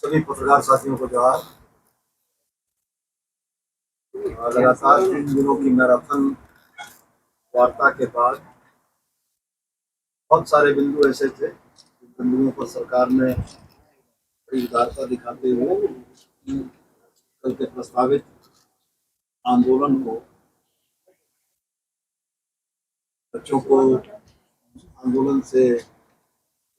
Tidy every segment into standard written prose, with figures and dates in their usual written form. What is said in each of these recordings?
सभी पत्रकार साथियों को जोहार। लगातार 3 दिनों की मैराथन वार्ता के बाद बहुत सारे बिंदु ऐसे थे जिन बिंदुओं पर सरकार ने बड़ी उदारता दिखाते हुए कल के प्रस्तावित आंदोलन को, बच्चों को आंदोलन से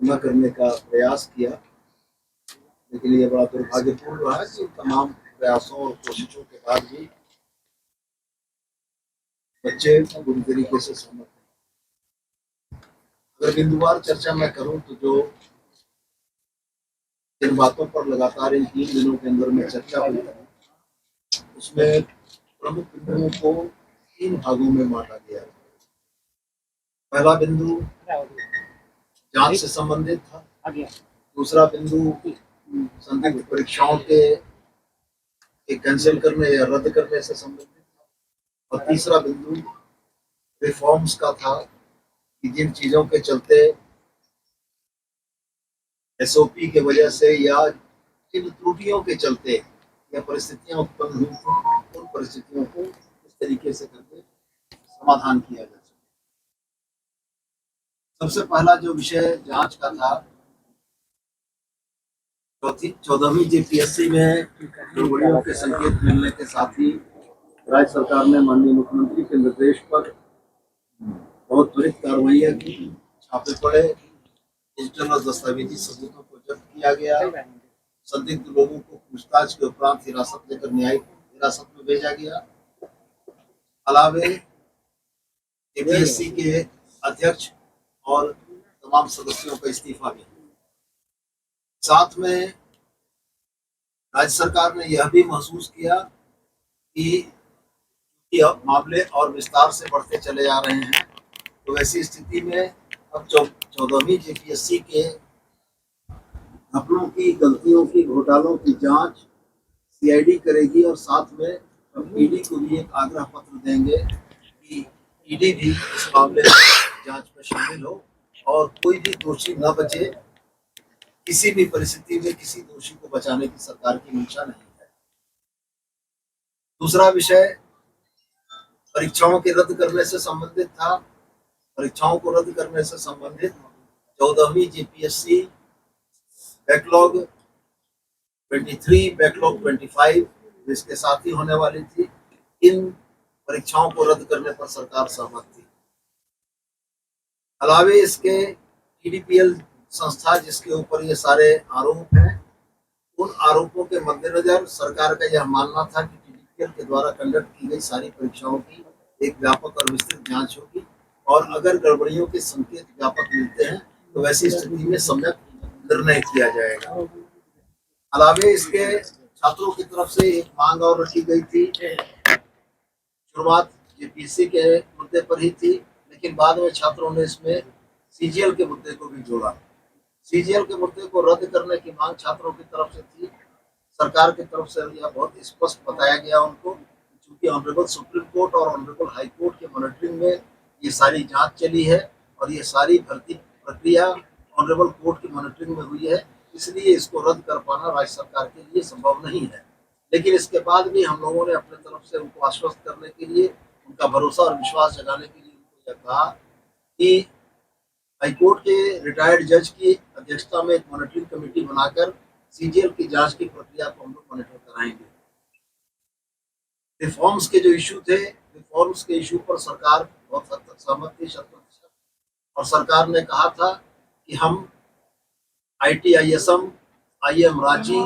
न करने का प्रयास किया। लेकिन ये बड़ा दुर्भाग्यपूर्ण रहा है कि तमाम प्रयासों और कोशिशों के बाद भी बच्चे बुरी तरीके से सहमत हैं। अगर बिंदुवार चर्चा मैं करूं तो जो जिन बातों पर लगातार इन 3 दिनों के अंदर में चर्चा हुई है उसमें प्रमुख बिंदुओं को 3 भागों में बांटा गया है। पहला बिंदु जांच से संबंधित था, दूसरा बिंदु संदिग्ध परीक्षाओं के कैंसिल करने या रद्द करने से संबंधित था, और तीसरा बिंदु रिफॉर्म्स का था कि जिन चीजों के चलते एसओपी के वजह से या जिन त्रुटियों के चलते या परिस्थितियां उत्पन्न हुई थी उन परिस्थितियों को इस तरीके से करके समाधान किया जा सके। सबसे पहला जो विषय जांच का था, 14वीं जेपीएससी में गड़बड़ियों के संकेत मिलने के साथ ही राज्य सरकार ने माननीय मुख्यमंत्री के निर्देश पर बहुत त्वरित कार्रवाइयां की, छापे पड़े, डिजिटल और दस्तावेजी सबूतों को जब्त किया गया, संदिग्ध लोगों को पूछताछ के उपरांत हिरासत लेकर न्यायिक हिरासत में भेजा गया। अलावे जेपीएससी के अध्यक्ष और तमाम सदस्यों का इस्तीफा भी। साथ में राज्य सरकार ने यह भी महसूस किया कि अब मामले और विस्तार से बढ़ते चले जा रहे हैं, तो ऐसी स्थिति में अब 14वीं जेपीएससी के घपलों की, गलतियों की, घोटालों की जांच सीआईडी करेगी, और साथ में अब ईडी को भी एक आग्रह पत्र देंगे कि ईडी भी इस मामले में जांच में शामिल हो और कोई भी दोषी न बचे। किसी भी परिस्थिति में किसी दोषी को बचाने की सरकार की मंशा नहीं है। दूसरा विषय परीक्षाओं के रद्द करने से संबंधित था। परीक्षाओं को रद्द करने से संबंधित 14वीं जेपीएससी बैकलॉग 23, बैकलॉग 25 जिसके साथ ही होने वाली थी, इन परीक्षाओं को रद्द करने पर सरकार सहमत थी। अलावे इसके टीडीपीएल संस्था जिसके ऊपर ये सारे आरोप हैं, उन आरोपों के मद्देनजर सरकार का यह मानना था कि टीडीपीएल के द्वारा कंडक्ट की गई सारी परीक्षाओं की एक व्यापक और विस्तृत जांच होगी, और अगर गड़बड़ियों के संकेत व्यापक मिलते हैं तो वैसी स्थिति में सम्यक निर्णय किया जाएगा। अलावे इसके छात्रों की तरफ से एक मांग और रखी गई थी। शुरुआत जेपीएससी के मुद्दे पर ही थी, लेकिन बाद में छात्रों ने इसमें सीजीएल के मुद्दे को भी जोड़ा। सीजीएल के मुद्दे को रद्द करने की मांग छात्रों की तरफ से थी। सरकार की तरफ से यह बहुत स्पष्ट बताया गया उनको, क्योंकि ऑनरेबल सुप्रीम कोर्ट और ऑनरेबल हाई कोर्ट के मॉनिटरिंग में ये सारी जांच चली है और ये सारी भर्ती प्रक्रिया ऑनरेबल कोर्ट की मॉनिटरिंग में हुई है, इसलिए इसको रद्द कर पाना राज्य सरकार के लिए संभव नहीं है। लेकिन इसके बाद भी हम लोगों ने अपने तरफ से उनको आश्वस्त करने के लिए, उनका भरोसा और विश्वास जगाने के लिए उनको यह कहा कि हाईकोर्ट के रिटायर्ड जज की अध्यक्षता में एक मॉनिटरिंग कमेटी बनाकर सीजीएल की जांच की प्रक्रिया को हम लोग मॉनिटर कराएंगे। रिफॉर्म्स के जो इशू थे, रिफॉर्म्स के इशू पर सरकार बहुत हद तक सहमत थी, 100%, और सरकार ने कहा था कि हम ITISM, IIM Ranchi,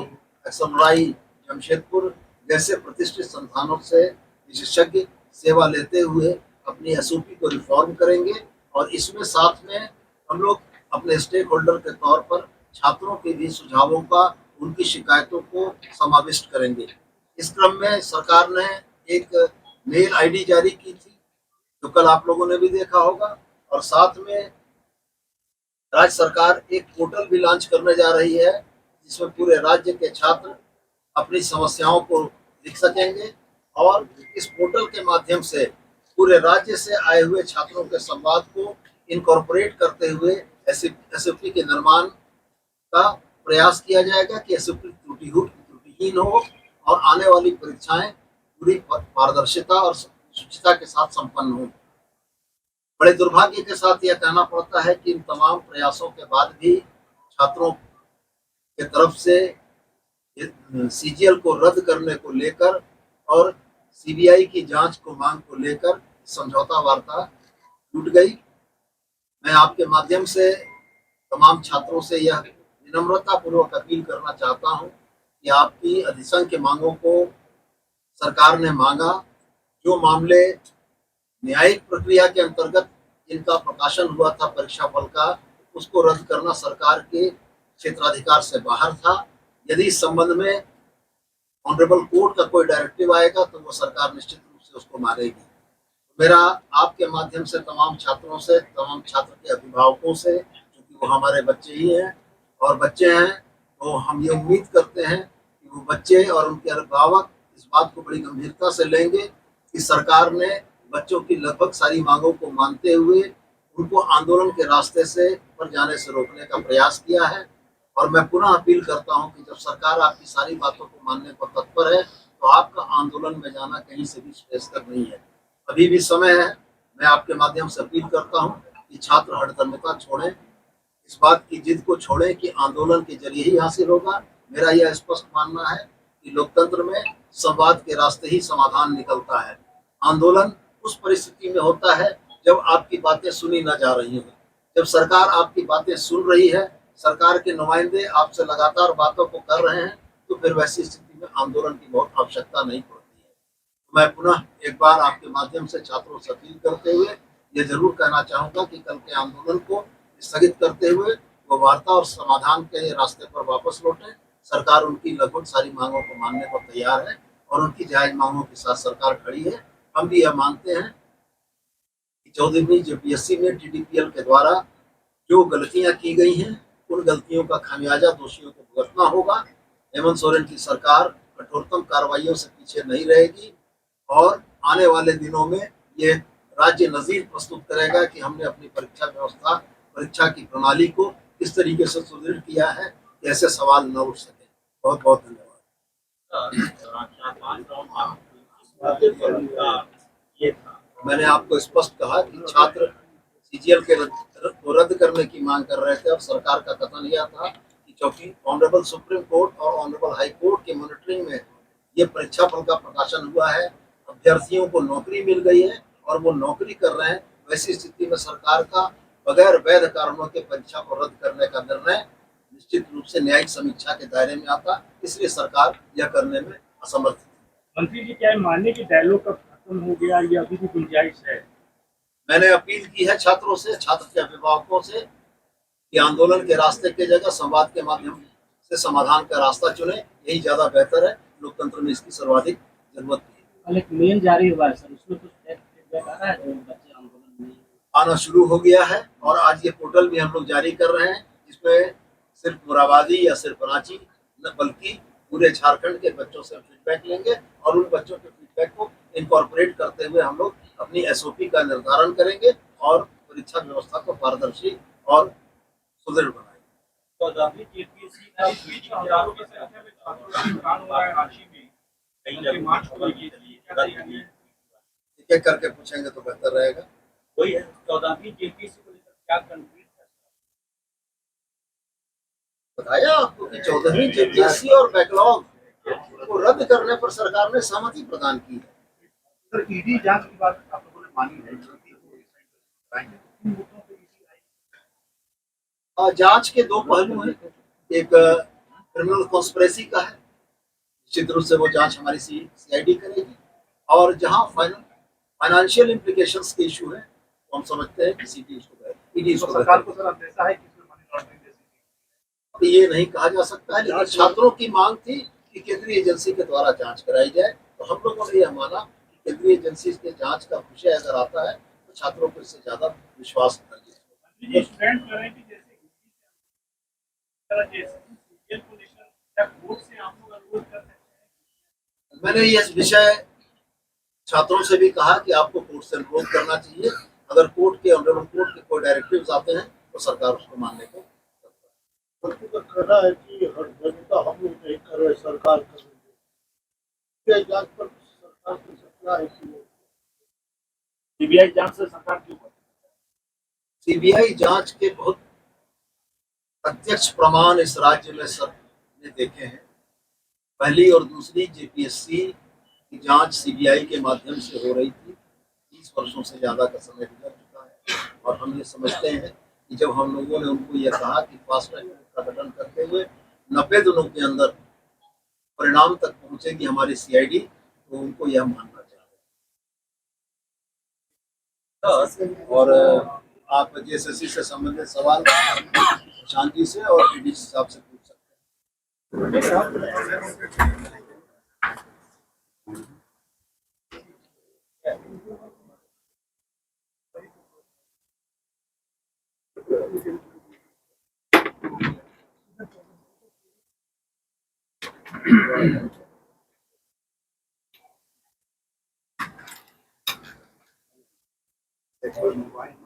XMRI Jamshedpur जैसे प्रतिष्ठित संस्थानों से विशेषज्ञ सेवा लेते हुए अपनी एसओपी को रिफॉर्म करेंगे, और इसमें साथ में हम लोग अपने स्टेक होल्डर के तौर पर छात्रों के भी सुझावों का, उनकी शिकायतों को समाविष्ट करेंगे। इस क्रम में सरकार ने एक मेल आईडी जारी की थी, जो कल आप लोगों ने भी देखा होगा, और साथ में राज्य सरकार एक पोर्टल भी लॉन्च करने जा रही है जिसमें पूरे राज्य के छात्र अपनी समस्याओं को लिख सकेंगे, और इस पोर्टल के माध्यम से पूरे राज्य से आए हुए छात्रों के संवाद को इनकॉर्पोरेट करते हुए एसओपी के निर्माण का प्रयास किया जाएगा कि एसओपी त्रुटिहीन हो और आने वाली परीक्षाएं पूरी पारदर्शिता और शुचिता के साथ संपन्न हो। बड़े दुर्भाग्य के साथ यह कहना पड़ता है कि इन तमाम प्रयासों के बाद भी छात्रों के तरफ से सीजीएल को रद्द करने को लेकर और सीबीआई की जांच को मांग को लेकर समझौता वार्ता टूट गई। मैं आपके माध्यम से तमाम छात्रों से यह विनम्रता पूर्वक अपील करना चाहता हूं कि आपकी अधिसंख्य मांगों को सरकार ने मांगा। जो मामले न्यायिक प्रक्रिया के अंतर्गत जिनका प्रकाशन हुआ था परीक्षा फल का, उसको रद्द करना सरकार के क्षेत्राधिकार से बाहर था। यदि इस संबंध में ऑनरेबल कोर्ट का कोई डायरेक्टिव आएगा तो वो सरकार निश्चित रूप से उसको मानेगी। मेरा आपके माध्यम से तमाम छात्रों से, तमाम छात्र के अभिभावकों से, क्योंकि वो हमारे बच्चे ही हैं और बच्चे हैं, तो हम ये उम्मीद करते हैं कि वो बच्चे और उनके अभिभावक इस बात को बड़ी गंभीरता से लेंगे कि सरकार ने बच्चों की लगभग सारी मांगों को मानते हुए उनको आंदोलन के रास्ते से पर जाने से रोकने का प्रयास किया है। और मैं पुनः अपील करता हूं कि जब सरकार आपकी सारी बातों को मानने पर तत्पर है तो आपका आंदोलन में जाना कहीं से भी श्रेयस्कर नहीं है। अभी भी समय है। मैं आपके माध्यम से अपील करता हूं कि छात्र हठधर्मिता छोड़ें, इस बात की जिद को छोड़ें कि आंदोलन के जरिए ही हासिल होगा। मेरा यह स्पष्ट मानना है कि लोकतंत्र में संवाद के रास्ते ही समाधान निकलता है। आंदोलन उस परिस्थिति में होता है जब आपकी बातें सुनी न जा रही हो। जब सरकार आपकी बातें सुन रही है, सरकार के नुमाइंदे आपसे लगातार बातों को कर रहे हैं, तो फिर वैसी स्थिति में आंदोलन की बहुत आवश्यकता नहीं पड़ती है। तो मैं पुनः एक बार आपके माध्यम से छात्रों से अपील करते हुए ये जरूर कहना चाहूंगा कि कल के आंदोलन को स्थगित करते हुए वो वार्ता और समाधान के रास्ते पर वापस लौटें। सरकार उनकी लगभग सारी मांगों को मानने पर तैयार है और उनकी जायज मांगों के साथ सरकार खड़ी है। हम भी यह मानते हैं कि 14वीं जेपीएससी में टीडीपीएल के द्वारा जो गलतियां की गई हैं, उन गलतियों का खामियाजा दोषियों को भुगतना होगा। हेमंत सोरेन की सरकार कठोरतम कार्रवाइयों से पीछे नहीं रहेगी और आने वाले दिनों में ये राज्य नजीर प्रस्तुत करेगा कि हमने अपनी परीक्षा व्यवस्था, परीक्षा की प्रणाली को किस तरीके से सुदृढ़ किया है कि ऐसे सवाल न उठ सके। बहुत बहुत धन्यवाद। मैंने आपको स्पष्ट कहा कि छात्र सीजीएल के रद्द करने की मांग कर रहे थे। अब सरकार का कथन यह था कि चूंकि ऑनरेबल सुप्रीम कोर्ट और ऑनरेबल हाई कोर्ट की मॉनिटरिंग में ये परीक्षा फल का प्रकाशन हुआ है, अभ्यर्थियों को नौकरी मिल गई है और वो नौकरी कर रहे हैं, वैसी स्थिति में सरकार का बगैर वैध कारणों के परीक्षा को रद्द करने का निर्णय निश्चित रूप से न्यायिक समीक्षा के दायरे में आता, इसलिए सरकार यह करने में असमर्थ थी। मंत्री जी, क्या मानने की डायलॉग कब खत्म हो गया या अभी भी गुंजाइश है? मैंने अपील की है छात्रों से, छात्र के अभिभावकों से कि आंदोलन के रास्ते की जगह संवाद के माध्यम से समाधान का रास्ता चुने, यही ज्यादा बेहतर है। लोकतंत्र में इसकी सर्वाधिक जरूरत है। एक मेल जारी हुआ है सर, उसमें कुछ फीडबैक आ रहा है? बच्चे आंदोलन में आना शुरू हो गया है और आज ये पोर्टल भी हम लोग जारी कर रहे हैं, जिसमें सिर्फ मुराबादी या सिर्फ रांची न बल्कि पूरे झारखंड के बच्चों से फीडबैक लेंगे और उन बच्चों के फीडबैक को इनकॉर्पोरेट करते हुए हम लोग अपनी एसओपी का निर्धारण करेंगे और परीक्षा व्यवस्था को पारदर्शी और सुदृढ़ बनाएंगे। एक एक करके पूछेंगे तो बेहतर रहेगा। वही है 14वीं जेपीएससी को लेकर क्या कंक्रीट बताया आपको कि 14वीं जेपीएससी और बैकलॉग को रद्द करने पर सरकार ने सहमति प्रदान की है। सर, ईडी जांच की बात आप लोगों ने मानी है? जांच के दो पहलू हैं, एक क्रिमिनल कॉन्स्पिरेसी का है, निश्चित रूप से वो जांच हमारी सीआईडी करेगी, और जहां फाइनेंशियल इम्प्लीकेशंस के इशू है तो हम समझते हैं कि ईडी सरकार को सर अंदेशा है कि इसमें मनी लॉन्ड्रिंग जैसी ये नहीं कहा जा सकता है, लेकिन छात्रों की मांग थी कि केंद्रीय एजेंसी के द्वारा जांच कराई जाए, तो हम लोगों ने यह माना कि केंद्रीय एजेंसी के जांच का विषय अगर आता है तो छात्रों को इससे ज्यादा विश्वास मैंने यह विषय छात्रों से भी कहा कि आपको कोर्ट से अनुरोध करना चाहिए। अगर कोर्ट के ऑनरेबल कोर्ट के कोई डायरेक्टिव्स आते हैं तो सरकार उसको मानने को व्यक्ति का कहना है कि हर जनता हम लोग नहीं कर रहे, सरकार कर रही है। क्या जांच पर सरकार की सत्ता है कि सीबीआई जांच से सरकार क्यों बनी? सीबीआई जांच के बहुत प्रत्यक्ष प्रमाण इस राज्य में सबने देखे हैं। पहली और दूसरी जेपीएससी की जांच सीबीआई के माध्यम से हो रही थी। 30 वर्षों से ज्यादा का समय गुजर चुका है और हम ये समझते हैं कि जब हम लोगों ने उनको यह कहा कि फास्ट ट्रैक का गठन करते हुए 90 दिनों के अंदर परिणाम तक पहुंचेगी हमारी सीआईडी, तो उनको यह मानना चाहिए। और आप जेएसएससी से संबंधित सवाल शांति से और ईडी साहब से पूछ सकते हैं।